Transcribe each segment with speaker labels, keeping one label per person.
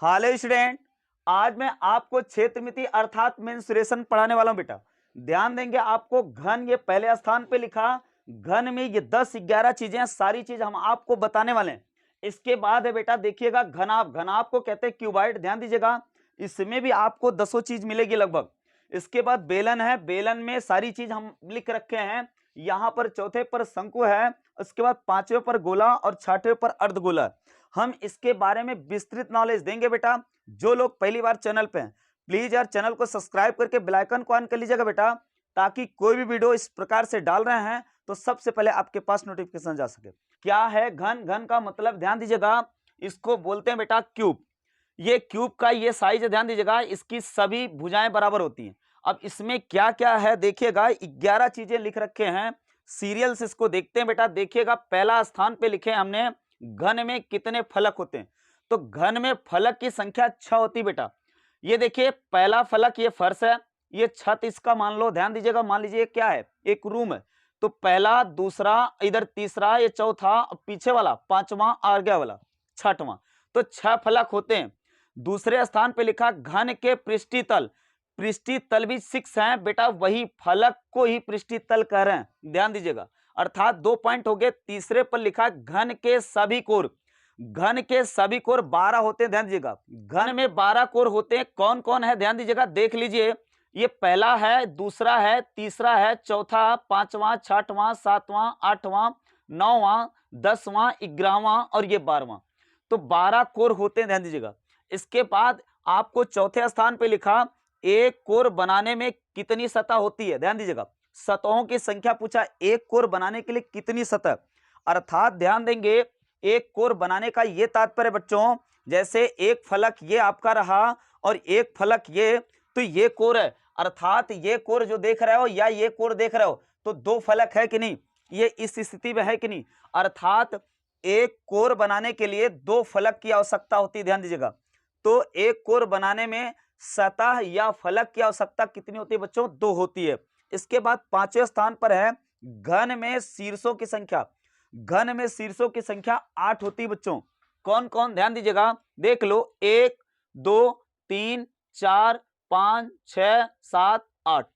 Speaker 1: Hello student, आज मैं आपको क्षेत्रमिति अर्थात मेंसुरेशन पढ़ाने वाला हूं बेटा। ध्यान देंगे आपको घन ये पहले स्थान पे लिखा। घन में ये 10-11 चीजें, सारी चीज हम आपको बताने वाले हैं। इसके बाद है बेटा, देखिएगा घनाभ। घनाभ को कहते हैं क्यूबाइड, ध्यान दीजिएगा। इसमें भी आपको 10 चीज मिलेगी लगभग। इसके बाद बेलन है, बेलन में सारी चीज हम लिख रखे हैं। यहाँ पर चौथे पर शंकु है, उसके बाद पांचवें पर गोला और छठवें पर अर्धगोला। हम इसके बारे में विस्तृत नॉलेज देंगे बेटा। जो लोग पहली बार चैनल पे हैं, प्लीज यार चैनल को सब्सक्राइब करके बेल आइकन को ऑन कर लीजिएगा बेटा, ताकि कोई भी वीडियो इस प्रकार से डाल रहे हैं तो सबसे पहले आपके पास नोटिफिकेशन जा सके। क्या है घन? घन का मतलब ध्यान दीजिएगा, इसको बोलते हैं बेटा क्यूब। ये क्यूब का ये साइज ध्यान दीजिएगा, इसकी सभी भुजाएं बराबर होती हैं। अब इसमें क्या क्या है देखिएगा, 11 चीजें लिख रखे हैं। सीरियल से इसको देखते हैं बेटा। देखिएगा पहला स्थान पे लिखे हमने, घन में कितने फलक होते हैं। तो घन में फलक की संख्या 6 होती बेटा। ये देखिए पहला फलक ये फर्श है, ये छत इसका मान लो, ध्यान दीजिएगा। मान लीजिए क्या है, एक रूम है। तो पहला, दूसरा, इधर तीसरा, ये चौथा, पीछे वाला पांचवा, आगे वाला छठवां। तो 6 फलक होते हैं। दूसरे स्थान पे लिखा घन के पृष्ठीय तल। पृष्ठीय तल भी 6 हैं बेटा, वही फलक को ही पृष्ठीय तल कह रहे हैं, ध्यान दीजिएगा। अर्थात 2 पॉइंट हो गए। तीसरे पर लिखा घन के सभी कोर। घन के सभी कोर 12 होते हैं, ध्यान दीजिएगा। घन में 12 कोर होते हैं। कौन कौन है ध्यान दीजिएगा, देख लीजिए। ये पहला है, दूसरा है, तीसरा है, चौथा, पांचवा, छठवां, सातवां, आठवां, नौवां, 10वां, 11वां और ये 12वां। तो 12 कोर होते हैं, ध्यान दीजिएगा। इसके बाद आपको चौथे स्थान पे लिखा, एक कोर बनाने में कितनी सतह होती है, ध्यान दीजिएगा। सतहों की संख्या पूछा, एक कोर बनाने के लिए कितनी सतह। अर्थात ध्यान देंगे, एक कोर बनाने का ये तात्पर्य बच्चों, जैसे एक फलक ये आपका रहा और एक फलक ये, तो ये कोर है। अर्थात ये कोर जो देख रहे हो या ये कोर देख रहे हो, तो 2 फलक है कि नहीं, ये इस स्थिति में है कि नहीं। अर्थात एक कोर बनाने के लिए 2 फलक की आवश्यकता होती है, ध्यान दीजिएगा। तो एक कोर बनाने में सतह या फलक की आवश्यकता कितनी होती है बच्चों, 2 होती है। इसके बाद 5वें स्थान पर है घन में शीर्षों की संख्या। घन में शीर्षों की संख्या 8 होती है बच्चों। कौन कौन, ध्यान दीजिएगा, देख लो। 1 2 3 4 5 6 7 8।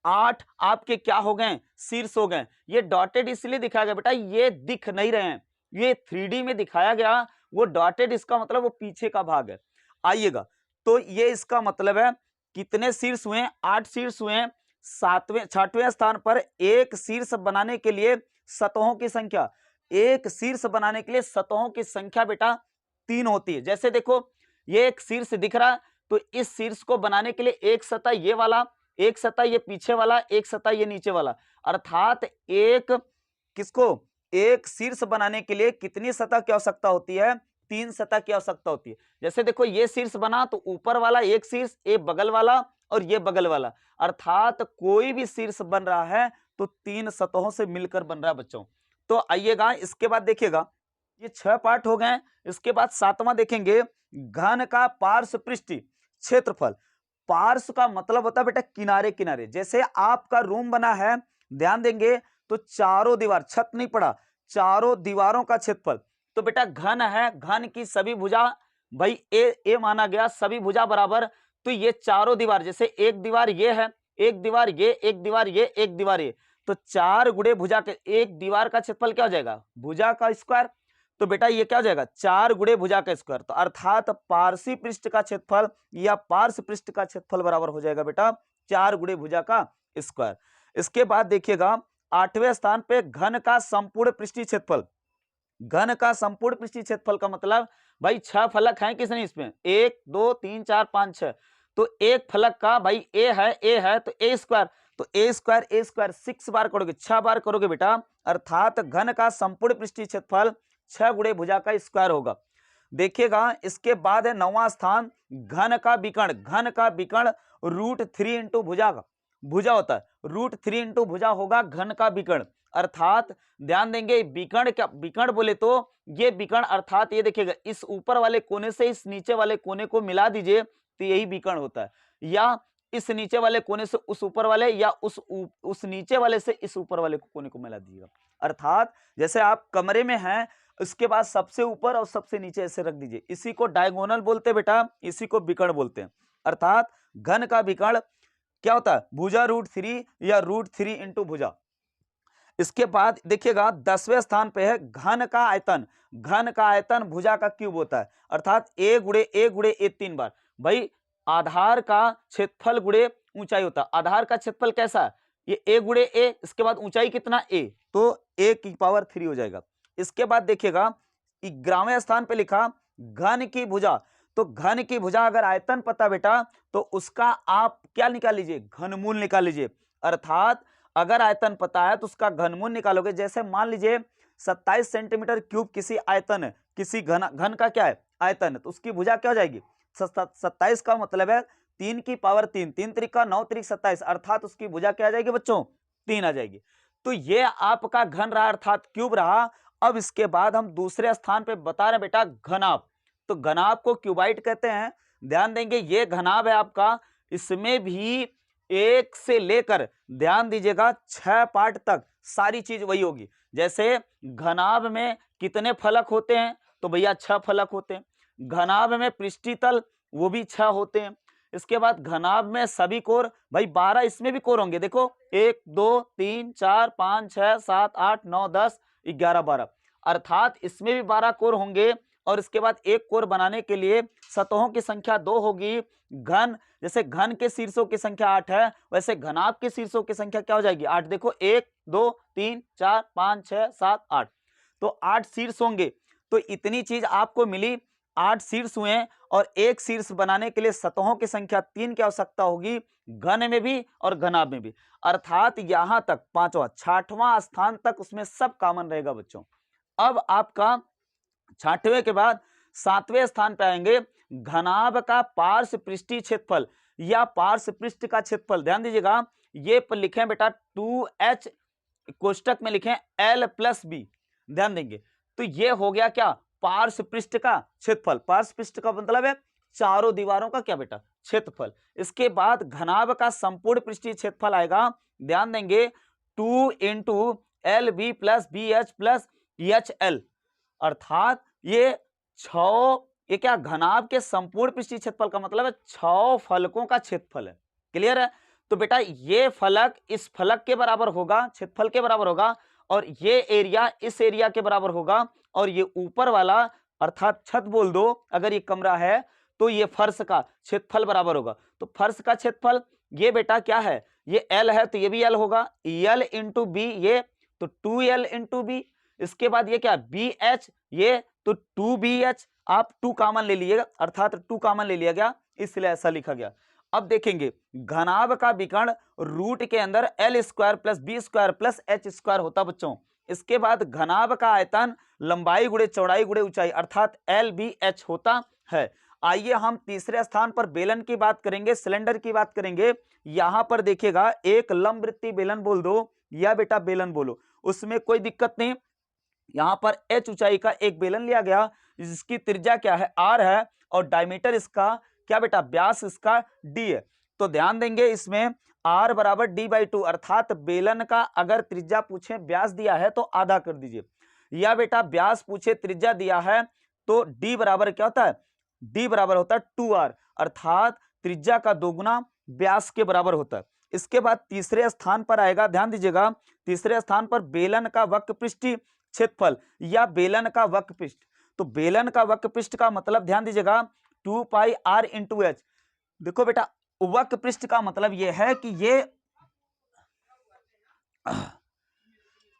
Speaker 1: 8 आपके क्या हो गए, शीर्ष हो गए। ये डॉटेड इसलिए दिखाया गया बेटा, ये दिख नहीं रहे हैं, ये 3D में दिखाया गया। वो डॉटेड, इसका मतलब वो पीछे का भाग है। आइएगा, तो ये इसका मतलब है कितने शीर्ष हुए, 8 शीर्ष हुए। 6वें स्थान पर एक शीर्ष बनाने के लिए सतहों की संख्या, एक शीर्ष बनाने के लिए सतहों की संख्या बेटा 3 होती है। जैसे देखो, ये एक शीर्ष दिख रहा है, तो इस शीर्ष को बनाने के लिए एक सतह ये वाला, एक सतह ये पीछे वाला, एक सतह ये नीचे वाला। अर्थात एक किसको, एक शीर्ष बनाने के लिए कितनी सतह की आवश्यकता होती है, 3 सतह की आवश्यकता होती है। जैसे देखो, ये शीर्ष बना तो ऊपर वाला एक शीर्ष, ये बगल वाला और ये बगल वाला। अर्थात कोई भी शीर्ष बन रहा है तो 3 सतहों से मिलकर बन रहा है बच्चों। तो आइएगा, इसके बाद देखिएगा, ये 6 पार्ट हो गए। इसके बाद 7वां देखेंगे, घन का पार्श्व पृष्ठीय क्षेत्रफल। पार्श्व का मतलब होता है बेटा किनारे किनारे। जैसे आपका रूम बना है, ध्यान देंगे, तो चारों दीवार, छत नहीं पड़ा, चारों दीवारों का क्षेत्रफल। तो बेटा घन है, घन की सभी भुजा भाई ए माना गया, सभी भुजा बराबर। तो ये चारों दीवार, जैसे एक दीवार ये है, एक दीवार ये, एक दीवार ये, एक दीवार ये, तो 4 गुणे भुजा के एक दीवार का क्षेत्रफल क्या हो जाएगा, भुजा का स्क्वायर। तो बेटा ये क्या हो जाएगा, 4 गुणे भुजा का स्क्वायर। तो अर्थात पार्श्व पृष्ठ का क्षेत्रफल या पार्श्व पृष्ठ का क्षेत्रफल बराबर हो जाएगा बेटा 4 गुणे भुजा का स्क्वायर। इसके बाद देखिएगा 8वें स्थान पे घन का संपूर्ण पृष्ठीय क्षेत्रफल। घन का संपूर्ण पृष्ठीय क्षेत्रफल का मतलब भाई 6 फलक हैं किसने इसमें, 1 2 3 4 5 6। तो एक फलक का भाई ए है तो ए स्क्वायर, तो ए स्क्वायर 6 बार करोगे, 6 बार करोगे बेटा। अर्थात घन का संपूर्ण पृष्ठीय क्षेत्रफल 6 गुणे भुजा का स्क्वायर होगा। देखिएगा, इसके बाद है 9वां स्थान, घन का विकर्ण। घन का विकर्ण √3 इंटू भुजा का, भुजा होता है, √3 इंटू भुजा होगा घन का विकर्ण। अर्थात ध्यान देंगे, विकर्ण क्या, विकर्ण बोले तो ये विकर्ण, अर्थात ये देखिएगा, इस ऊपर वाले कोने से इस नीचे वाले कोने को मिला दीजिए तो यही विकर्ण होता है। या इस नीचे वाले कोने से उस ऊपर वाले, या उस नीचे वाले से इस ऊपर वाले कोने को मिला दीजिएगा। अर्थात जैसे आप कमरे में हैं, इसके बाद सबसे ऊपर और सबसे नीचे ऐसे रख दीजिए। इसी को डायगोनल बोलते हैं बेटा, इसी को विकर्ण बोलते हैं। अर्थात घन का विकर्ण क्या होता है, भुजा √3 या √3 इंटू भुजा। इसके बाद देखिएगा 10वें स्थान पे है घन का आयतन। घन का आयतन भुजा का क्यूब होता है, अर्थात a गुणे a गुणे a 3 बार। भाई आधार का क्षेत्रफल गुणे ऊंचाई होता है। आधार का क्षेत्रफल कैसा है, ये a गुणे a, इसके बाद ऊंचाई कितना a, तो a की पावर 3 हो जाएगा। इसके बाद देखिएगा 11वें स्थान पे लिखा घन की भुजा। तो घन की भुजा अगर आयतन पता बेटा तो उसका आप क्या निकाल लीजिए, घनमूल निकाल लीजिए। अर्थात अगर आयतन पता है तो उसका घनमूल निकालोगे। जैसे मान लीजिए 27 सेंटीमीटर क्यूब किसी आयतन है, किसी घन का क्या है, आयतन है, तो उसकी भुजा क्या हो जाएगी 27 का मतलब है 3 की पावर 3, 3 त्रिका 9 त्रिक 27, अर्थात उसकी भुजा क्या आ जाएगी बच्चों, 3 आ जाएगी। तो ये आपका घन रहा अर्थात क्यूब रहा। अब इसके बाद हम दूसरे स्थान पे बता रहे बेटा घनाभ। तो घनाभ को क्यूबाइट कहते हैं। ध्यान देंगे ये घनाभ है आपका, इसमें भी 1 से लेकर ध्यान दीजिएगा 6 पार्ट तक सारी चीज वही होगी। जैसे घनाभ में कितने फलक होते हैं, तो भैया 6 फलक होते हैं। घनाभ में पृष्ठीय तल वो भी 6 होते हैं। इसके बाद घनाभ में सभी कोर, भाई 12 इसमें भी कोर होंगे। देखो 1 2 3 4 5 6 7 8 9 10 11 12, अर्थात इसमें भी 12 कोर होंगे। और इसके बाद एक कोर बनाने के लिए सतहों की संख्या 2 होगी। घन, जैसे घन के शीर्षों की संख्या 8 है, वैसे घनाभ के शीर्षों की संख्या क्या हो जाएगी 8। देखो 1 2 3 4 5 6 7 8, तो 8 शीर्ष होंगे। तो इतनी चीज आपको मिली, 8 शीर्ष हुए। और एक शीर्ष बनाने के लिए सतहों की संख्या 3 की आवश्यकता होगी, घन में भी और घनाभ में भी। अर्थात यहां तक 5वां 6वां स्थान तक उसमें सब कॉमन रहेगा बच्चों। अब आपका 6वें के बाद 7वें स्थान पे आएंगे घनाभ का पार्श्व पृष्ठीय क्षेत्रफल या पार्श्व पृष्ठ का क्षेत्रफल। ध्यान दीजिएगा ये पर लिखें बेटा 2h, कोष्टक में लिखें l + b। ध्यान देंगे तो ये हो गया क्या, पार्श्व पृष्ठ का क्षेत्रफल। पार्श्व पृष्ठ का मतलब है चारों दीवारों का क्या बेटा, क्षेत्रफल। इसके बाद घनाभ का संपूर्ण पृष्ठीय क्षेत्रफल आएगा। ध्यान देंगे 2 × LB + BH + HL, अर्थात ये 6, ये क्या घनाभ के संपूर्ण पृष्ठीय क्षेत्रफल का मतलब है 6 फलकों का क्षेत्रफल है। क्लियर है। तो बेटा ये फलक इस फलक के बराबर होगा, क्षेत्रफल के बराबर होगा, और ये एरिया इस एरिया के बराबर होगा। और ये ऊपर वाला अर्थात छत बोल दो, अगर ये कमरा है तो ये फर्श का क्षेत्रफल बराबर होगा। तो फर्श का क्षेत्रफल ये बेटा क्या है, ये L है तो ये भी L होगा, L × B ये तो 2L × B। इसके बाद ये क्या BH ये तो 2BH, आप 2 कॉमन ले लीजिएगा, अर्थात 2 कॉमन ले लिया गया इसलिए ऐसा लिखा गया। अब देखेंगे घनाभ का विकर्ण रूट के अंदर L² + B² + H² होता बच्चों। इसके बाद घनाभ का आयतन लंबाई गुणे चौड़ाई गुणे ऊंचाई अर्थात LBH होता है। आइए हम तीसरे स्थान पर बेलन की बात करेंगे, सिलेंडर की बात करेंगे। यहां पर देखिएगा एक लंबवृत्तीय बेलन बोल दो या बेटा बेलन बोलो, उसमें कोई दिक्कत नहीं। यहां पर h ऊंचाई का एक बेलन लिया गया जिसकी त्रिज्या क्या है r है, और डायमीटर इसका क्या बेटा, व्यास इसका d है। तो ध्यान देंगे इसमें r = d/2, अर्थात बेलन का अगर त्रिज्या पूछे व्यास दिया है तो आधा कर दीजिए, या बेटा व्यास पूछे त्रिज्या दिया है तो d बराबर क्या होता है, d बराबर होता है 2r, अर्थात त्रिज्या का 2 गुना व्यास के बराबर होता है। इसके बाद तीसरे स्थान पर आएगा, ध्यान दीजिएगा तीसरे स्थान पर बेलन का वक्रपृष्ठीय क्षेत्रफल या बेलन का वक्रपृष्ठ। तो बेलन का वक्रपृष्ठ का मतलब ध्यान दीजिएगा 2πr × h। देखो बेटा वक्रपृष्ठ का मतलब यह है कि ये,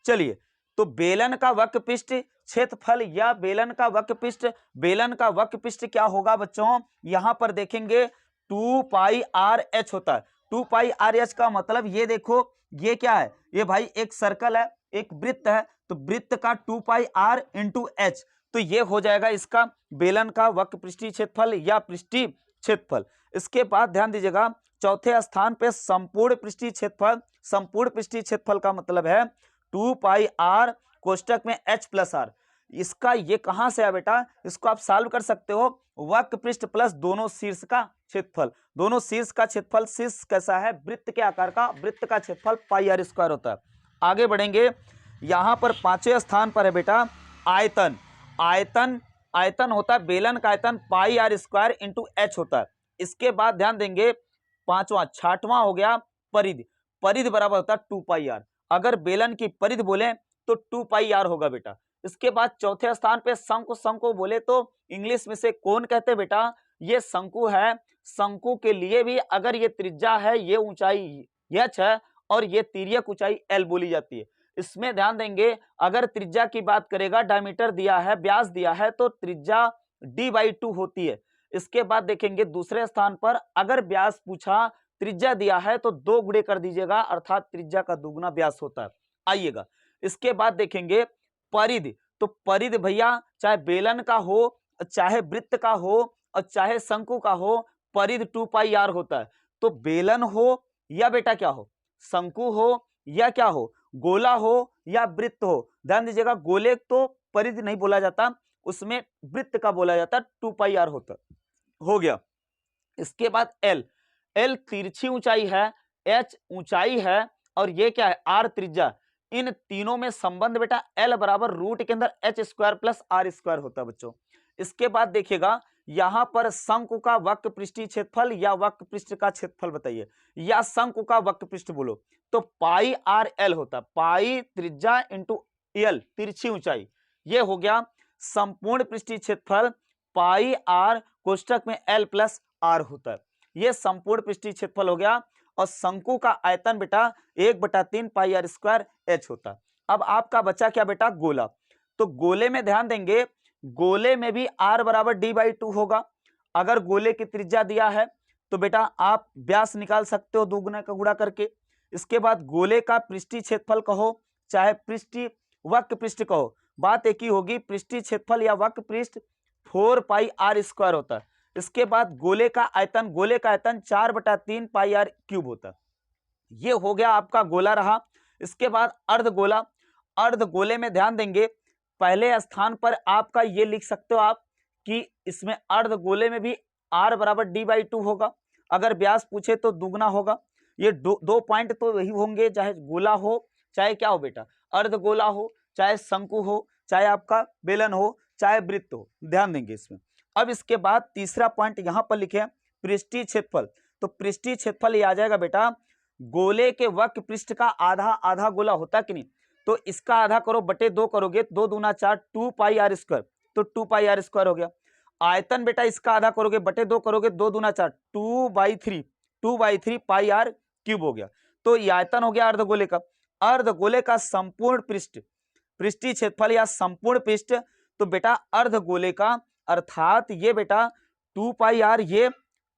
Speaker 1: चलिए तो बेलन का वक्रपृष्ठ क्षेत्रफल या बेलन का वक्रपृष्ठ क्या होगा बच्चों, यहां पर देखेंगे 2πrh होता है। 2πrh का मतलब ये देखो ये क्या है, ये भाई एक सर्कल है, एक वृत्त है, तो वृत्त का 2πr × h, तो ये हो जाएगा इसका बेलन का वक्रपृष्ठीय क्षेत्रफल या पृष्ठीय क्षेत्रफल। इसके बाद ध्यान दीजिएगा चौथे स्थान पे संपूर्ण पृष्ठीय क्षेत्रफल। संपूर्ण पृष्ठीय क्षेत्रफल का मतलब है 2πr कोष्टक में h + r। इसका ये कहां से है बेटा, इसको आप सॉल्व कर सकते हो, वक्रपृष्ठ प्लस दोनों शीर्ष का क्षेत्रफल। दोनों शीर्ष का क्षेत्रफल, शीर्ष कैसा है वृत्त के आकार का, वृत्त का क्षेत्रफल πr² होता है। आगे बढ़ेंगे, यहां पर 5वें स्थान पर है बेटा आयतन, आयतन आयतन होता है बेलन का आयतन पाई आर स्क्वायर इंटू एच होता है। इसके बाद ध्यान देंगे पांचवा छठवां हो गया परिधि, परिधि बराबर होता है 2 पाई आर। अगर बेलन की परिधि बोले तो 2 पाई आर होगा बेटा। इसके बाद चौथे स्थान पे शंकु, शंकु बोले तो इंग्लिश में से कौन कहते हैं बेटा, ये शंकु है। शंकु के लिए भी अगर ये त्रिज्या है, ये ऊंचाई h है और ये तिर्यक ऊंचाई l बोली जाती है। इसमें ध्यान देंगे अगर त्रिज्या की बात करेगा, डायमीटर दिया है, व्यास दिया है तो त्रिज्या d/2 होती है। इसके बाद देखेंगे दूसरे स्थान पर अगर व्यास पूछा, त्रिज्या दिया है तो 2 गुणे कर दीजिएगा, अर्थात त्रिज्या का दुगुना व्यास होता है। आइएगा इसके बाद देखेंगे परिधि। तो परिधि भैया चाहे बेलन का हो, चाहे वृत्त का हो और चाहे शंकु का हो, परिधि 2 पाई आर होता है। तो बेलन हो या बेटा क्या हो, शंकु हो या क्या हो, गोला हो या वृत्त हो, ध्यान दीजिएगा गोले तो परिधि नहीं बोला जाता, उसमें वृत्त का बोला जाता, 2 पाई आर होता हो गया। इसके बाद एल, एल तिरछी ऊंचाई है, एच ऊंचाई है और ये क्या है आर त्रिज्या। इन तीनों में संबंध बेटा एल बराबर रूट के अंदर H square plus R square होता है बच्चों। इसके बाद देखिएगा यहां पर शंकु का वक्र पृष्ठीय क्षेत्रफल या वक्र पृष्ठ का क्षेत्रफल बताइए, या शंकु का वक्र पृष्ठ बोलो तो पाई आर एल होता है, पाई त्रिज्या इंटू एल तिरछी ऊंचाई, ये हो गया संपूर्ण पृष्ठीय क्षेत्रफल पाई आर कोष्टक में एल प्लस आर होता है, ये संपूर्ण पृष्ठीय क्षेत्रफल हो गया। और शंकु का आयतन बेटा 1/3 पाई आर स्क्वायर एच होता है। अब आपका बचा क्या बेटा गोला, तो गोले में ध्यान देंगे गोले में भी r बराबर d/2 होगा। अगर गोले की त्रिज्या दिया है तो बेटा आप व्यास निकाल सकते हो दुगुना का गुणा करके। इसके बाद गोले का पृष्ठीय क्षेत्रफल कहो चाहे पृष्ठीय वक्र पृष्ठ कहो, बात एक ही होगी, पृष्ठीय क्षेत्रफल या वक्र पृष्ठ 4 पाई आर स्क्वायर होता है। इसके बाद गोले का आयतन, गोले का आयतन 4/3 पाई आर क्यूब होता है। ये हो गया आपका गोला रहा। इसके बाद अर्धगोला, अर्धगोले में ध्यान देंगे पहले स्थान पर आपका ये लिख सकते हो आप कि इसमें अर्धगोले में भी r बराबर d/2 होगा। अगर व्यास पूछे तो दुगना होगा। ये दो पॉइंट तो वही होंगे, चाहे गोला हो चाहे क्या हो बेटा अर्धगोला हो, चाहे शंकु हो, चाहे आपका बेलन हो, चाहे वृत्त हो, ध्यान देंगे इसमें। अब इसके बाद तीसरा पॉइंट यहां पर लिखे पृष्ठीय क्षेत्रफल, तो पृष्ठीय क्षेत्रफल ये आ जाएगा बेटा गोले के वक्र पृष्ठ का आधा, आधा गोला होता कि नहीं, तो इसका आधा करो बटे 2 करोगे, 2 दूना 4 2 पाई आर स्क्वायर, तो 2 पाई आर स्क्वायर हो गया। आयतन बेटा इसका आधा करोगे बटे 2 करोगे, 2 दूना 4 2/3 पाई आर क्यूब हो गया। तो ये आयतन हो गया अर्धगोले का। अर्धगोले का संपूर्ण पृष्ठ पृष्ठीय क्षेत्रफल या संपूर्ण पृष्ठ, तो बेटा अर्धगोले का अर्थात ये बेटा 2 पाई आर, ये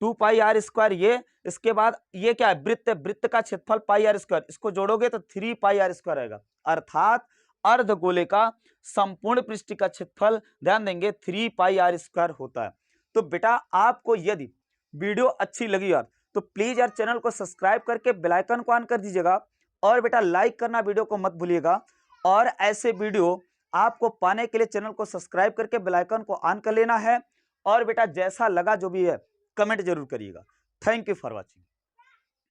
Speaker 1: 2 पाई आर स्क्वायर, ये इसके बाद ये क्या है वृत्त, वृत्त का क्षेत्रफल पाई आर स्क्वायर, इसको जोड़ोगे तो 3 पाई आर स्क्वायर आएगा। अर्थात अर्धगोले का संपूर्ण पृष्ठ का क्षेत्रफल ध्यान देंगे 3 पाई आर स्क्वायर होता है। तो बेटा आपको यदि वीडियो अच्छी लगी यार तो प्लीज यार चैनल को सब्सक्राइब करके बेल आइकन को ऑन कर दीजिएगा और बेटा लाइक करना वीडियो को मत भूलिएगा। और ऐसे वीडियो आपको पाने के लिए चैनल को सब्सक्राइब करके बेल आइकन को ऑन कर लेना है। और बेटा जैसा लगा जो भी है कमेंट जरूर करिएगा। Thank you for watching.